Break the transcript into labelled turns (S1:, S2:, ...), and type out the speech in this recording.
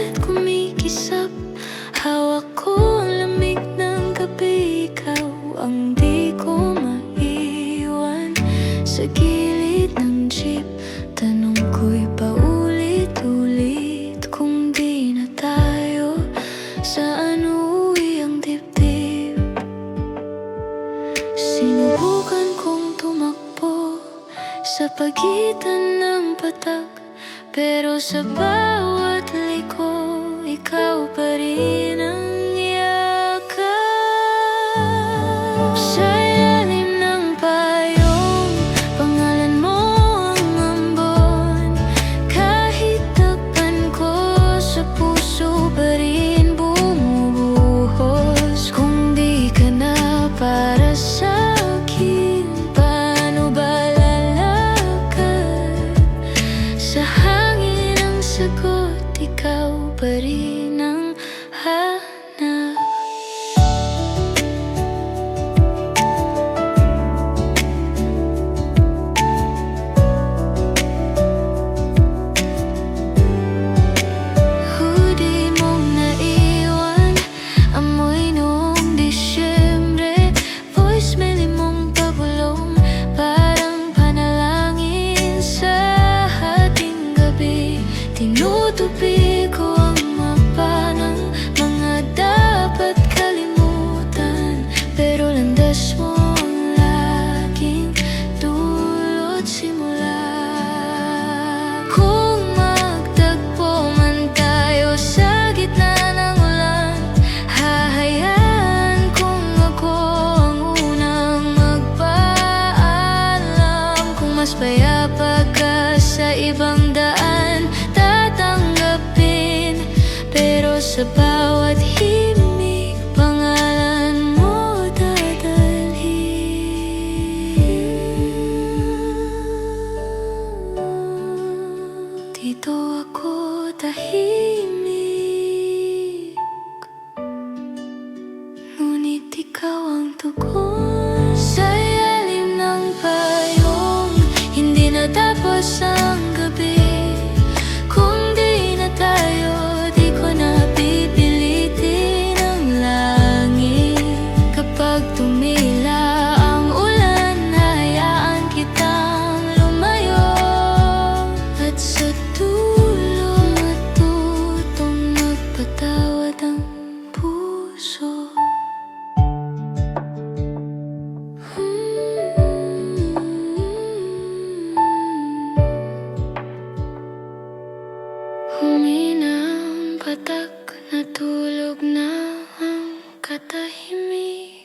S1: at kumikisap. Hawak ko ang lamig ng gabi, ikaw ang di ko maiwan. Sa gilid ng jeep, tanong ko'y paulit-ulit, kung di na tayo, saan uuwi ang dibdib? Sinubukan kong tumakbo sa pagitan ng patak, pero sa bawat liko, ikaw pa rin ang yakap. Sa ilalim ng payong, pangalan mo ang ambon. Kahit takpan ko sa puso, pa rin bumubuhos. Kung di ka na para sa akin, paano ba lalakad? Sa hangin ang sagot, ikaw pa rin ang hanap. Hoodie mong naiwan, amoy noong Disyembre. Voicemail mong pabulong, parang panalangin sa ating gabi. Tinutupi ko ang mapa ng mga dapat kalimutan, pero landas mo ang laging dulot simula. Kung magtagpo man tayo sa gitna ng ulan, hahayaan kung ako ang unang magpaalam. Kung mas payapa ka sa ibang daan, tatanggapin, pero sa bawat himig, pangalan mo dadalhin. Dito ako tahimik, ngunit ikaw ang tugon. Sa ilalim ng payong, hindi natapos ang gabi. Kung di na tayo, di ko na pipilitin ang langit. Kapag tumila ang ulan, hayaan kitang lumayo. At sa dulo, matutong magpatawad ang puso. Humina ang patak, natulog na ang katahimikan.